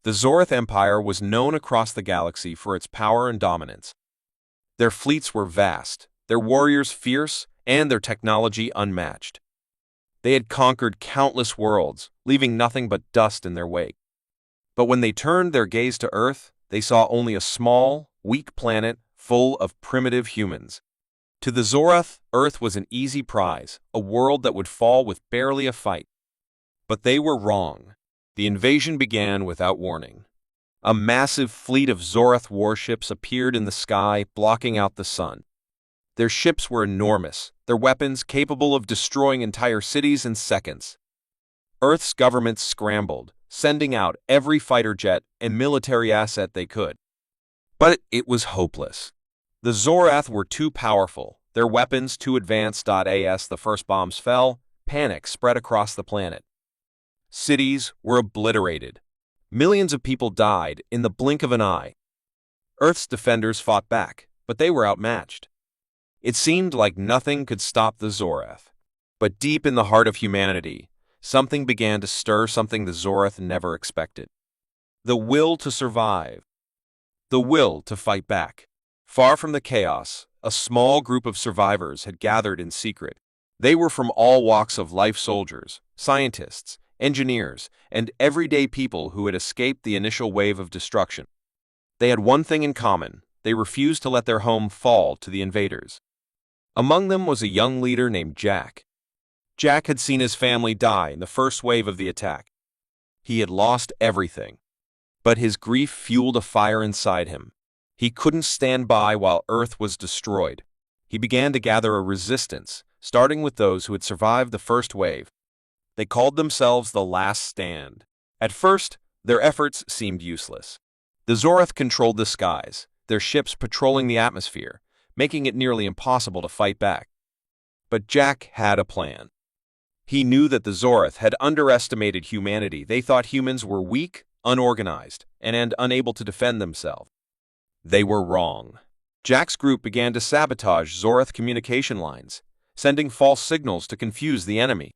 The Zorath Empire was known across the galaxy for its power and dominance. Their fleets were vast, their warriors fierce, and their technology unmatched. They had conquered countless worlds, leaving nothing but dust in their wake. But when they turned their gaze to Earth, they saw only a small, weak planet full of primitive humans. To the Zorath, Earth was an easy prize, a world that would fall with barely a fight. But they were wrong. The invasion began without warning. A massive fleet of Zorath warships appeared in the sky, blocking out the sun. Their ships were enormous, their weapons capable of destroying entire cities in seconds. Earth's government scrambled, sending out every fighter jet and military asset they could. But it was hopeless. The Zorath were too powerful, their weapons too advanced. As the first bombs fell, panic spread across the planet. Cities were obliterated. Millions of people died in the blink of an eye. Earth's defenders fought back, but they were outmatched. It seemed like nothing could stop the Zorath. But deep in the heart of humanity, something began to stir, something the Zorath never expected. The will to survive. The will to fight back. Far from the chaos, a small group of survivors had gathered in secret. They were from all walks of life: soldiers, scientists, engineers, and everyday people who had escaped the initial wave of destruction. They had one thing in common: they refused to let their home fall to the invaders. Among them was a young leader named Jack. Jack had seen his family die in the first wave of the attack. He had lost everything. But his grief fueled a fire inside him. He couldn't stand by while Earth was destroyed. He began to gather a resistance, starting with those who had survived the first wave. They called themselves the Last Stand. At first, their efforts seemed useless. The Zorath controlled the skies, their ships patrolling the atmosphere, making it nearly impossible to fight back. But Jack had a plan. He knew that the Zorath had underestimated humanity. They thought humans were weak, unorganized, and unable to defend themselves. They were wrong. Jack's group began to sabotage Zorath communication lines, sending false signals to confuse the enemy.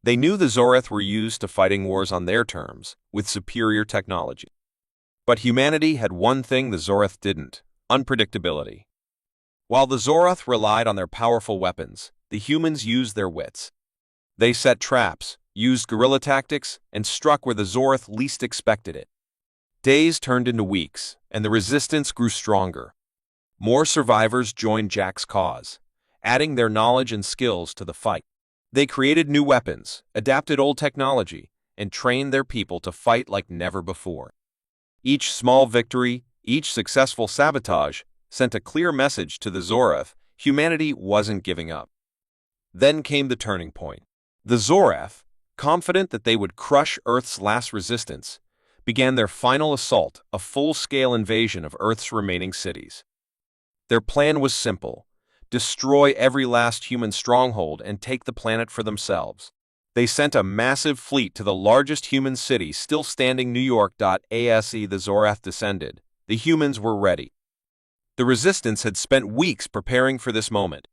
They knew the Zorath were used to fighting wars on their terms, with superior technology. But humanity had one thing the Zorath didn't: unpredictability. While the Zorath relied on their powerful weapons, the humans used their wits. They set traps, used guerrilla tactics, and struck where the Zorath least expected it. Days turned into weeks, and the resistance grew stronger. More survivors joined Jack's cause, adding their knowledge and skills to the fight. They created new weapons, adapted old technology, and trained their people to fight like never before. Each small victory, each successful sabotage, sent a clear message to the Zorath: humanity wasn't giving up. Then came the turning point. The Zorath, confident that they would crush Earth's last resistance, began their final assault, a full-scale invasion of Earth's remaining cities. Their plan was simple: destroy every last human stronghold and take the planet for themselves. They sent a massive fleet to the largest human city still standing, New York. As the Zorath descended, the humans were ready. The resistance had spent weeks preparing for this moment.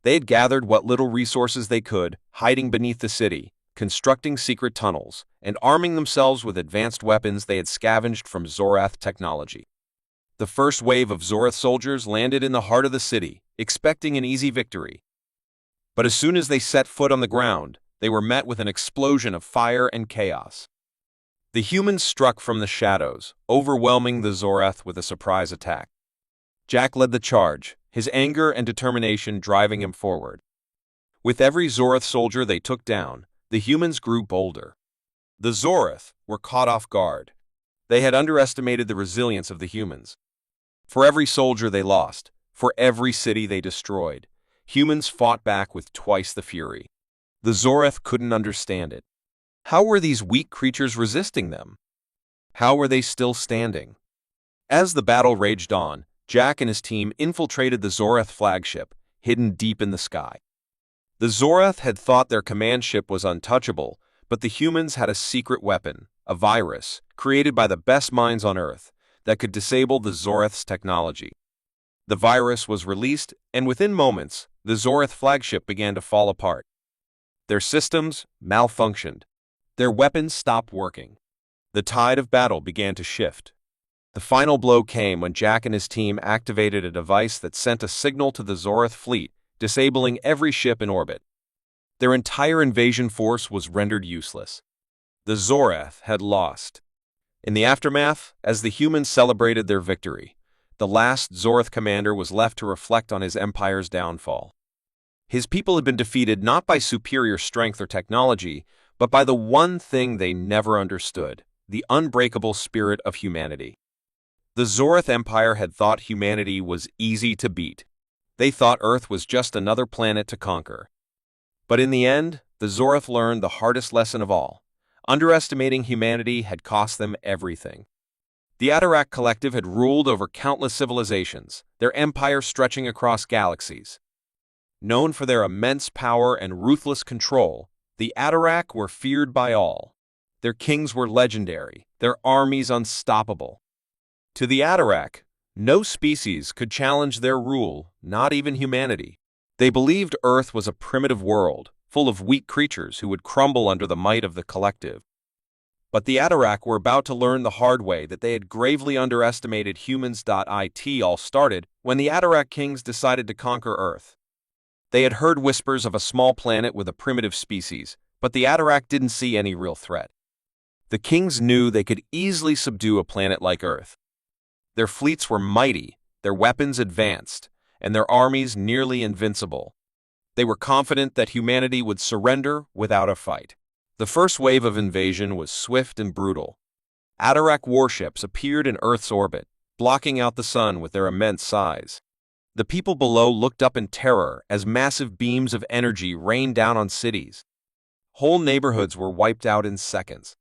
They had gathered what little resources they could, hiding beneath the city, constructing secret tunnels, and arming themselves with advanced weapons they had scavenged from Zorath technology. The first wave of Zorath soldiers landed in the heart of the city, expecting an easy victory. But as soon as they set foot on the ground, they were met with an explosion of fire and chaos. The humans struck from the shadows, overwhelming the Zorath with a surprise attack. Jack led the charge, his anger and determination driving him forward. With every Zorath soldier they took down, the humans grew bolder. The Zorath were caught off guard. They had underestimated the resilience of the humans. For every soldier they lost, for every city they destroyed, humans fought back with twice the fury. The Zorath couldn't understand it. How were these weak creatures resisting them? How were they still standing? As the battle raged on, Jack and his team infiltrated the Zorath flagship, hidden deep in the sky. The Zorath had thought their command ship was untouchable, but the humans had a secret weapon, a virus, created by the best minds on Earth, that could disable the Zorath's technology. The virus was released, and within moments, the Zorath flagship began to fall apart. Their systems malfunctioned. Their weapons stopped working. The tide of battle began to shift. The final blow came when Jack and his team activated a device that sent a signal to the Zorath fleet, disabling every ship in orbit. Their entire invasion force was rendered useless. The Zorath had lost. In the aftermath, as the humans celebrated their victory, the last Zorath commander was left to reflect on his empire's downfall. His people had been defeated not by superior strength or technology, but by the one thing they never understood: the unbreakable spirit of humanity. The Zorath Empire had thought humanity was easy to beat. They thought Earth was just another planet to conquer. But in the end, the Zorath learned the hardest lesson of all. Underestimating humanity had cost them everything. The Atarak Collective had ruled over countless civilizations, their empire stretching across galaxies. Known for their immense power and ruthless control, the Atarak were feared by all. Their kings were legendary, their armies unstoppable. To the Atarak, no species could challenge their rule, not even humanity. They believed Earth was a primitive world, full of weak creatures who would crumble under the might of the collective. But the Atarak were about to learn the hard way that they had gravely underestimated humans. It all started when the Atarak kings decided to conquer Earth. They had heard whispers of a small planet with a primitive species, but the Atarak didn't see any real threat. The kings knew they could easily subdue a planet like Earth. Their fleets were mighty, their weapons advanced, and their armies nearly invincible. They were confident that humanity would surrender without a fight. The first wave of invasion was swift and brutal. Atarak warships appeared in Earth's orbit, blocking out the sun with their immense size. The people below looked up in terror as massive beams of energy rained down on cities. Whole neighborhoods were wiped out in seconds.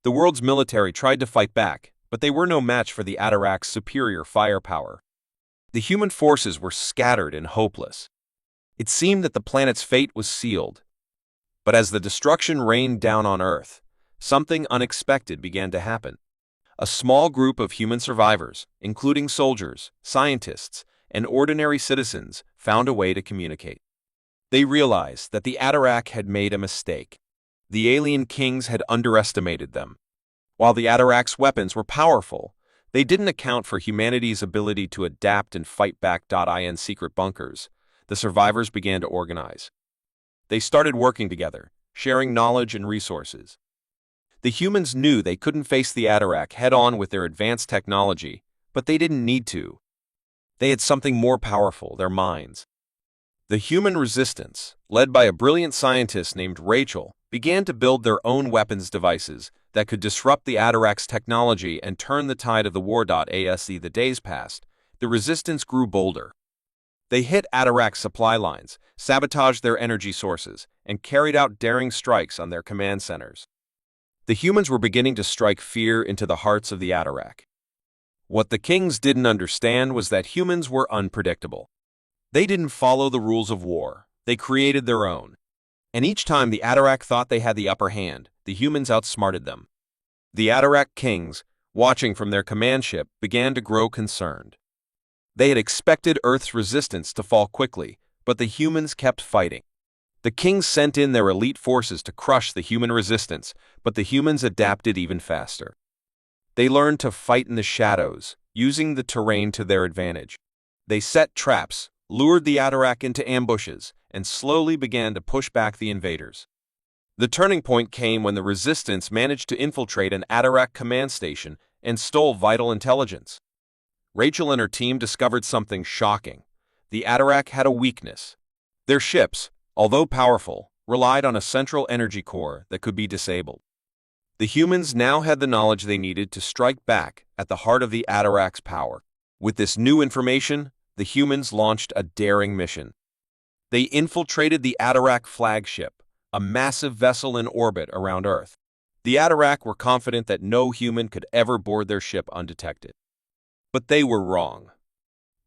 The world's military tried to fight back, but they were no match for the Atarak's superior firepower. The human forces were scattered and hopeless. It seemed that the planet's fate was sealed. But as the destruction rained down on Earth, something unexpected began to happen. A small group of human survivors, including soldiers, scientists, and ordinary citizens, found a way to communicate. They realized that the Atarak had made a mistake. The alien kings had underestimated them. While the Atarak's weapons were powerful, they didn't account for humanity's ability to adapt and fight back. In secret bunkers, the survivors began to organize. They started working together, sharing knowledge and resources. The humans knew they couldn't face the Atarak head-on with their advanced technology, but they didn't need to. They had something more powerful: their minds. The human resistance, led by a brilliant scientist named Rachel, began to build their own weapons devices that could disrupt the Atarak's technology and turn the tide of the war. As the days passed, the resistance grew bolder. They hit Atarak's supply lines, sabotaged their energy sources, and carried out daring strikes on their command centers. The humans were beginning to strike fear into the hearts of the Atarak. What the kings didn't understand was that humans were unpredictable. They didn't follow the rules of war, they created their own. And each time the Atarak thought they had the upper hand, the humans outsmarted them. The Atarak kings, watching from their command ship, began to grow concerned. They had expected Earth's resistance to fall quickly, but the humans kept fighting. The kings sent in their elite forces to crush the human resistance, but the humans adapted even faster. They learned to fight in the shadows, using the terrain to their advantage. They set traps, lured the Atarak into ambushes, and slowly began to push back the invaders. The turning point came when the resistance managed to infiltrate an Atarak command station and stole vital intelligence. Rachel and her team discovered something shocking. The Atarak had a weakness. Their ships, although powerful, relied on a central energy core that could be disabled. The humans now had the knowledge they needed to strike back at the heart of the Atarak's power. With this new information, the humans launched a daring mission. They infiltrated the Atarak flagship, a massive vessel in orbit around Earth. The Atarak were confident that no human could ever board their ship undetected. But they were wrong.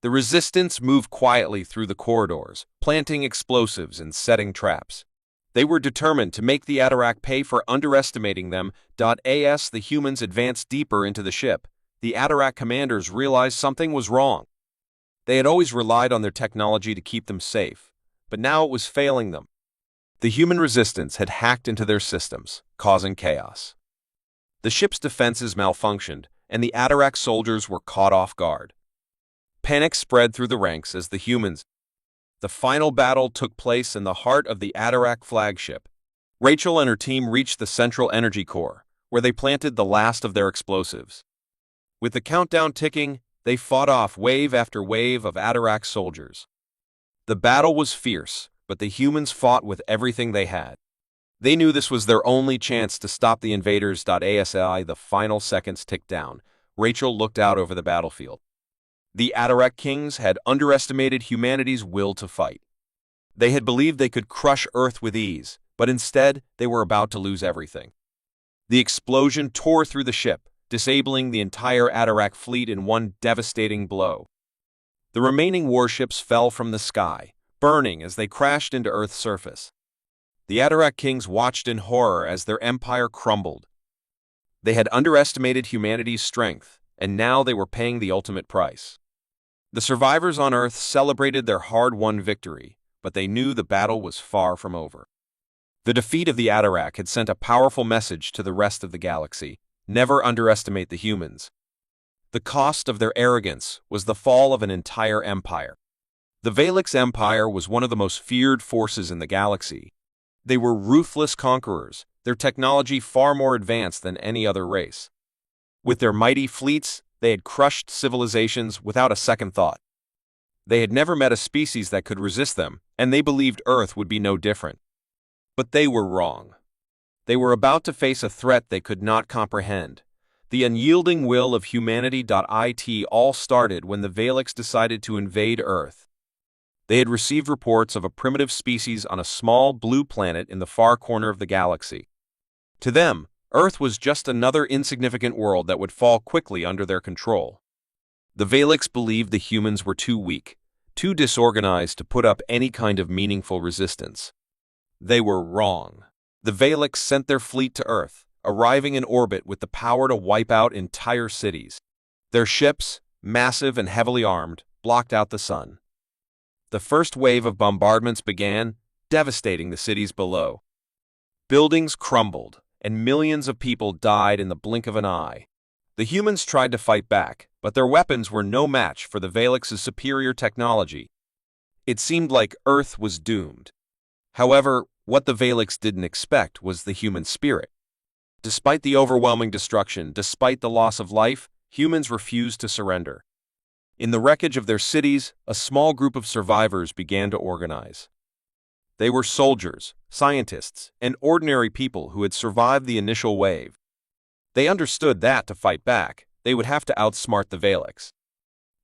The resistance moved quietly through the corridors, planting explosives and setting traps. They were determined to make the Atarak pay for underestimating them. As the humans advanced deeper into the ship, the Atarak commanders realized something was wrong. They had always relied on their technology to keep them safe, but now it was failing them. The human resistance had hacked into their systems, causing chaos. The ship's defenses malfunctioned, and the Atarak soldiers were caught off guard. Panic spread through the ranks as the humans. The final battle took place in the heart of the Atarak flagship. Rachel and her team reached the central energy core, where they planted the last of their explosives. With the countdown ticking, they fought off wave after wave of Atarak soldiers. The battle was fierce, but the humans fought with everything they had. They knew this was their only chance to stop the invaders. As the final seconds ticked down, Rachel looked out over the battlefield. The Atarak kings had underestimated humanity's will to fight. They had believed they could crush Earth with ease, but instead they were about to lose everything. The explosion tore through the ship, disabling the entire Atarak fleet in one devastating blow. The remaining warships fell from the sky, burning as they crashed into Earth's surface. The Atarak kings watched in horror as their empire crumbled. They had underestimated humanity's strength, and now they were paying the ultimate price. The survivors on Earth celebrated their hard-won victory, but they knew the battle was far from over. The defeat of the Atarak had sent a powerful message to the rest of the galaxy: never underestimate the humans. The cost of their arrogance was the fall of an entire empire. The Valix Empire was one of the most feared forces in the galaxy. They were ruthless conquerors, their technology far more advanced than any other race. With their mighty fleets, they had crushed civilizations without a second thought. They had never met a species that could resist them, and they believed Earth would be no different. But they were wrong. They were about to face a threat they could not comprehend. The unyielding will of humanity. It all started when the Valix decided to invade Earth. They had received reports of a primitive species on a small blue planet in the far corner of the galaxy. To them, Earth was just another insignificant world that would fall quickly under their control. The Valix believed the humans were too weak, too disorganized to put up any kind of meaningful resistance. They were wrong. The Valix sent their fleet to Earth, arriving in orbit with the power to wipe out entire cities. Their ships, massive and heavily armed, blocked out the sun. The first wave of bombardments began, devastating the cities below. Buildings crumbled, and millions of people died in the blink of an eye. The humans tried to fight back, but their weapons were no match for the Valix's superior technology. It seemed like Earth was doomed. However, what the Valix didn't expect was the human spirit. Despite the overwhelming destruction, despite the loss of life, humans refused to surrender. In the wreckage of their cities, a small group of survivors began to organize. They were soldiers, scientists, and ordinary people who had survived the initial wave. They understood that to fight back, they would have to outsmart the Valix.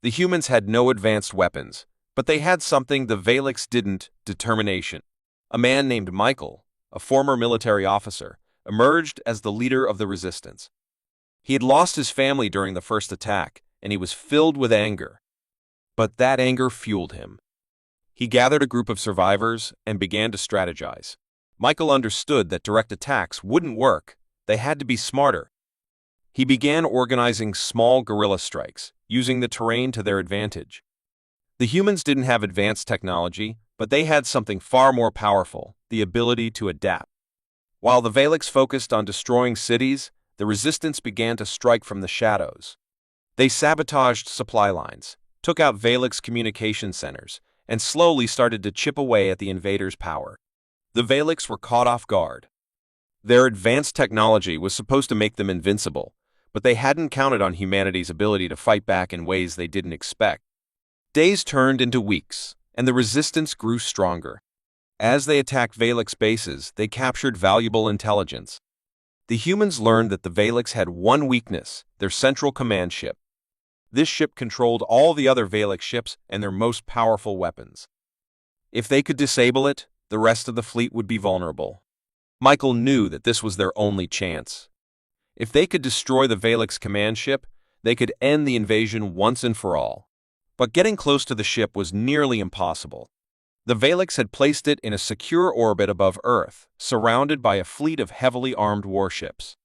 The humans had no advanced weapons, but they had something the Valix didn't: determination. A man named Michael, a former military officer, emerged as the leader of the resistance. He had lost his family during the first attack, and he was filled with anger. But that anger fueled him. He gathered a group of survivors and began to strategize. Michael understood that direct attacks wouldn't work. They had to be smarter. He began organizing small guerrilla strikes, using the terrain to their advantage. The humans didn't have advanced technology, but they had something far more powerful: the ability to adapt. While the Valix focused on destroying cities, the resistance began to strike from the shadows. They sabotaged supply lines, took out Valix communication centers, and slowly started to chip away at the invaders' power. The Valix were caught off guard. Their advanced technology was supposed to make them invincible, but they hadn't counted on humanity's ability to fight back in ways they didn't expect. Days turned into weeks, and the resistance grew stronger. As they attacked Valix bases, they captured valuable intelligence. The humans learned that the Valix had one weakness: their central command ship. This ship controlled all the other Valix ships and their most powerful weapons. If they could disable it, the rest of the fleet would be vulnerable. Michael knew that this was their only chance. If they could destroy the Valix command ship, they could end the invasion once and for all. But getting close to the ship was nearly impossible. The Valix had placed it in a secure orbit above Earth, surrounded by a fleet of heavily armed warships.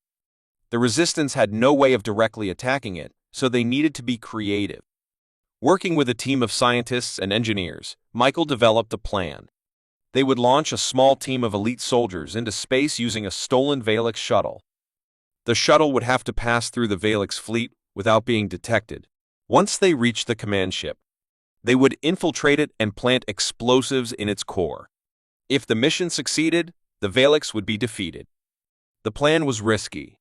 The Resistance had no way of directly attacking it, so they needed to be creative. Working with a team of scientists and engineers, Michael developed a plan. They would launch a small team of elite soldiers into space using a stolen Valix shuttle. The shuttle would have to pass through the Valix fleet without being detected. Once they reached the command ship, they would infiltrate it and plant explosives in its core. If the mission succeeded, the Valix would be defeated. The plan was risky.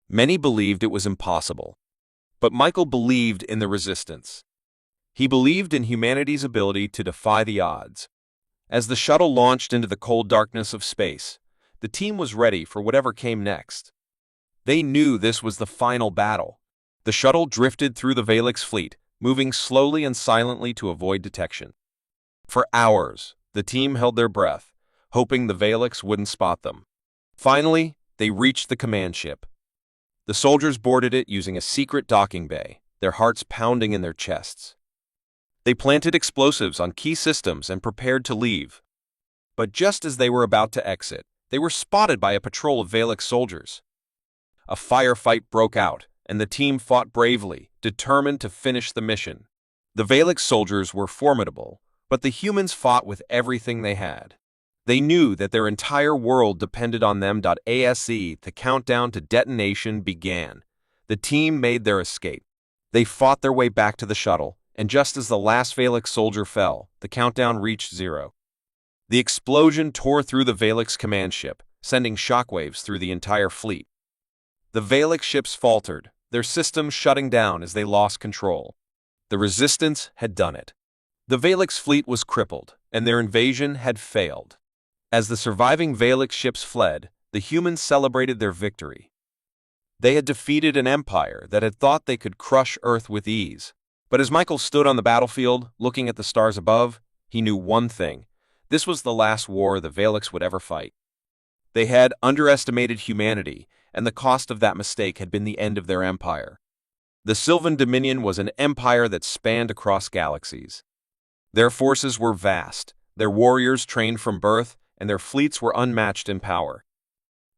Many believed it was impossible. But Michael believed in the resistance. He believed in humanity's ability to defy the odds. As the shuttle launched into the cold darkness of space, the team was ready for whatever came next. They knew this was the final battle. The shuttle drifted through the Valix fleet, moving slowly and silently to avoid detection. For hours, the team held their breath, hoping the Valix wouldn't spot them. Finally, they reached the command ship. The soldiers boarded it using a secret docking bay, their hearts pounding in their chests. They planted explosives on key systems and prepared to leave. But just as they were about to exit, they were spotted by a patrol of Valix soldiers. A firefight broke out, and the team fought bravely, determined to finish the mission. The Valix soldiers were formidable, but the humans fought with everything they had. They knew that their entire world depended on them. The countdown to detonation began. The team made their escape. They fought their way back to the shuttle, and just as the last Valix soldier fell, the countdown reached 0. The explosion tore through the Valix command ship, sending shockwaves through the entire fleet. The Valix ships faltered, their systems shutting down as they lost control. The resistance had done it. The Valix fleet was crippled, and their invasion had failed. As the surviving Valix ships fled, the humans celebrated their victory. They had defeated an empire that had thought they could crush Earth with ease. But as Michael stood on the battlefield, looking at the stars above, he knew one thing. This was the last war the Valix would ever fight. They had underestimated humanity, and the cost of that mistake had been the end of their empire. The Sylvan Dominion was an empire that spanned across galaxies. Their forces were vast, their warriors trained from birth, and their fleets were unmatched in power.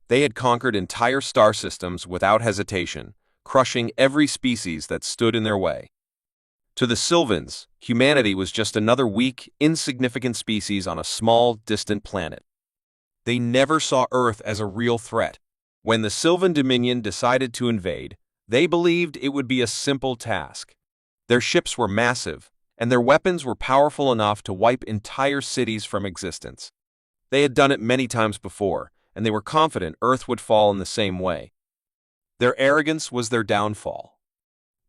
They had conquered entire star systems without hesitation, crushing every species that stood in their way. To the Sylvans, humanity was just another weak, insignificant species on a small, distant planet. They never saw Earth as a real threat. When the Sylvan Dominion decided to invade, they believed it would be a simple task. Their ships were massive, and their weapons were powerful enough to wipe entire cities from existence. They had done it many times before, and they were confident Earth would fall in the same way. Their arrogance was their downfall.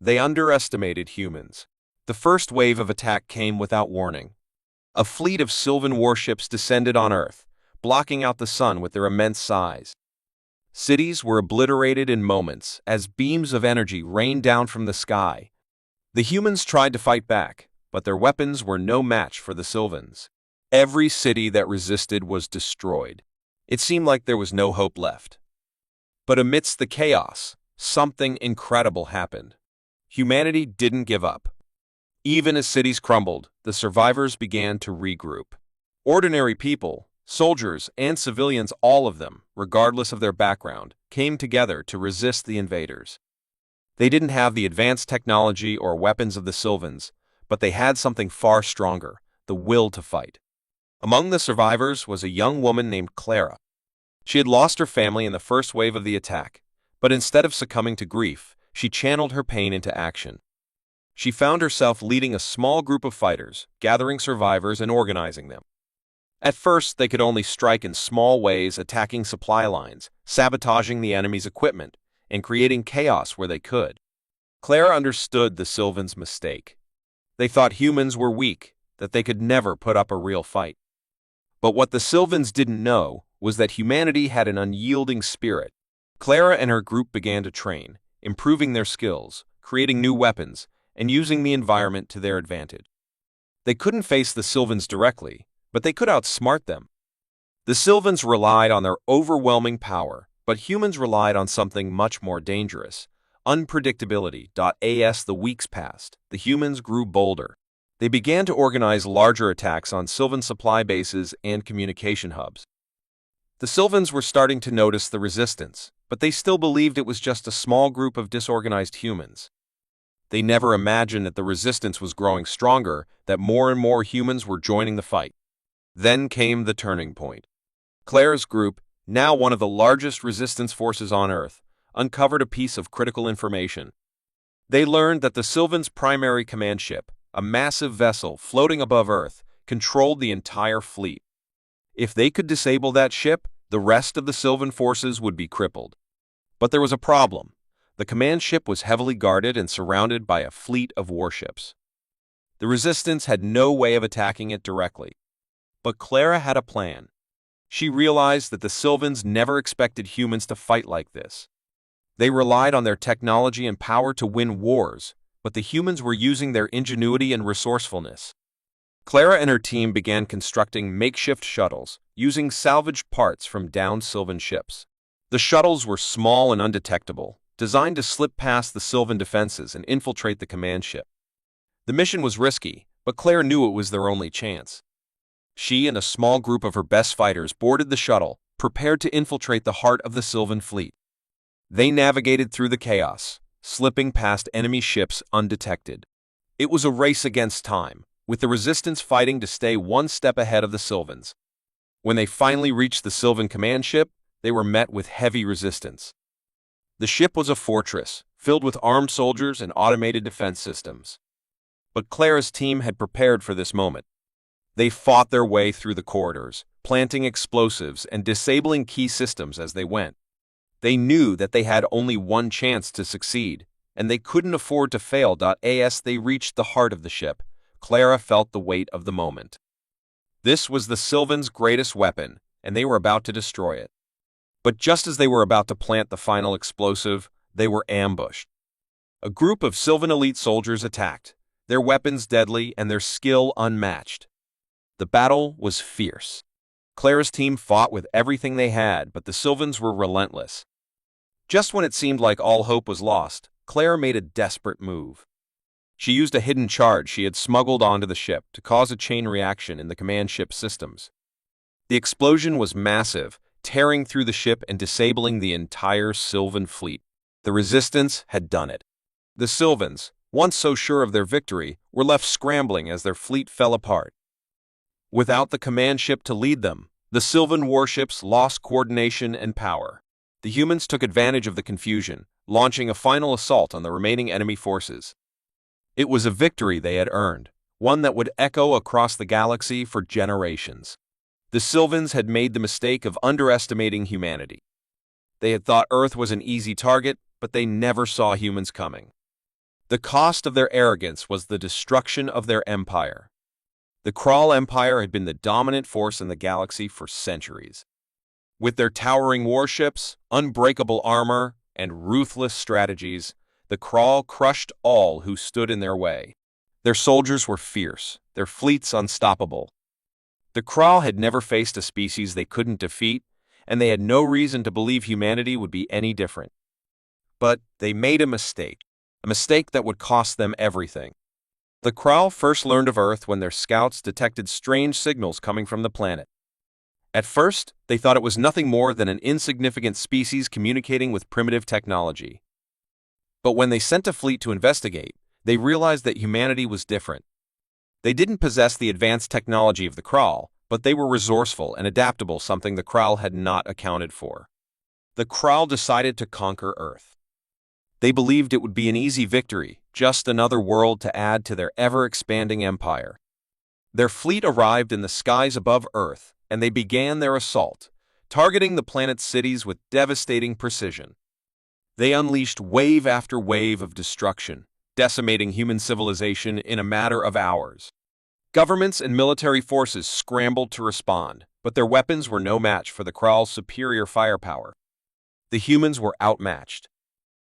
They underestimated humans. The first wave of attack came without warning. A fleet of Sylvan warships descended on Earth, blocking out the sun with their immense size. Cities were obliterated in moments as beams of energy rained down from the sky. The humans tried to fight back, but their weapons were no match for the Sylvans. Every city that resisted was destroyed. It seemed like there was no hope left. But amidst the chaos, something incredible happened. Humanity didn't give up. Even as cities crumbled, the survivors began to regroup. Ordinary people, soldiers, and civilians, all of them, regardless of their background, came together to resist the invaders. They didn't have the advanced technology or weapons of the Sylvans, but they had something far stronger, the will to fight. Among the survivors was a young woman named Clara. She had lost her family in the first wave of the attack, but instead of succumbing to grief, she channeled her pain into action. She found herself leading a small group of fighters, gathering survivors and organizing them. At first, they could only strike in small ways, attacking supply lines, sabotaging the enemy's equipment, and creating chaos where they could. Clara understood the Sylvans' mistake. They thought humans were weak, that they could never put up a real fight. But what the Sylvans didn't know was that humanity had an unyielding spirit. Clara and her group began to train, improving their skills, creating new weapons, and using the environment to their advantage. They couldn't face the Sylvans directly, but they could outsmart them. The Sylvans relied on their overwhelming power, but humans relied on something much more dangerous: unpredictability. As the weeks passed, the humans grew bolder. They began to organize larger attacks on Sylvan supply bases and communication hubs. The Sylvans were starting to notice the resistance, but they still believed it was just a small group of disorganized humans. They never imagined that the resistance was growing stronger, that more and more humans were joining the fight. Then came the turning point. Clara's group, now one of the largest resistance forces on Earth, uncovered a piece of critical information. They learned that the Sylvans' primary command ship, a massive vessel floating above Earth, controlled the entire fleet. If they could disable that ship, the rest of the Sylvan forces would be crippled. But there was a problem. The command ship was heavily guarded and surrounded by a fleet of warships. The Resistance had no way of attacking it directly. But Clara had a plan. She realized that the Sylvans never expected humans to fight like this. They relied on their technology and power to win wars, but the humans were using their ingenuity and resourcefulness. Clara and her team began constructing makeshift shuttles, using salvaged parts from downed Sylvan ships. The shuttles were small and undetectable, designed to slip past the Sylvan defenses and infiltrate the command ship. The mission was risky, but Claire knew it was their only chance. She and a small group of her best fighters boarded the shuttle, prepared to infiltrate the heart of the Sylvan fleet. They navigated through the chaos, slipping past enemy ships undetected. It was a race against time, with the Resistance fighting to stay one step ahead of the Sylvans. When they finally reached the Sylvan command ship, they were met with heavy resistance. The ship was a fortress, filled with armed soldiers and automated defense systems. But Clara's team had prepared for this moment. They fought their way through the corridors, planting explosives and disabling key systems as they went. They knew that they had only one chance to succeed, and they couldn't afford to fail. As they reached the heart of the ship, Clara felt the weight of the moment. This was the Sylvans' greatest weapon, and they were about to destroy it. But just as they were about to plant the final explosive, they were ambushed. A group of Sylvan elite soldiers attacked, their weapons deadly and their skill unmatched. The battle was fierce. Clara's team fought with everything they had, but the Sylvans were relentless. Just when it seemed like all hope was lost, Clara made a desperate move. She used a hidden charge she had smuggled onto the ship to cause a chain reaction in the command ship systems. The explosion was massive, tearing through the ship and disabling the entire Sylvan fleet. The Resistance had done it. The Sylvans, once so sure of their victory, were left scrambling as their fleet fell apart. Without the command ship to lead them, the Sylvan warships lost coordination and power. The humans took advantage of the confusion, launching a final assault on the remaining enemy forces. It was a victory they had earned, one that would echo across the galaxy for generations. The Sylvans had made the mistake of underestimating humanity. They had thought Earth was an easy target, but they never saw humans coming. The cost of their arrogance was the destruction of their empire. The Krall Empire had been the dominant force in the galaxy for centuries. With their towering warships, unbreakable armor, and ruthless strategies, the Krall crushed all who stood in their way. Their soldiers were fierce, their fleets unstoppable. The Krall had never faced a species they couldn't defeat, and they had no reason to believe humanity would be any different. But they made a mistake that would cost them everything. The Krall first learned of Earth when their scouts detected strange signals coming from the planet. At first, they thought it was nothing more than an insignificant species communicating with primitive technology. But when they sent a fleet to investigate, they realized that humanity was different. They didn't possess the advanced technology of the Krall, but they were resourceful and adaptable, something the Krall had not accounted for. The Krall decided to conquer Earth. They believed it would be an easy victory, just another world to add to their ever-expanding empire. Their fleet arrived in the skies above Earth, and they began their assault, targeting the planet's cities with devastating precision. They unleashed wave after wave of destruction, decimating human civilization in a matter of hours. Governments and military forces scrambled to respond, but their weapons were no match for the Krall's superior firepower. The humans were outmatched.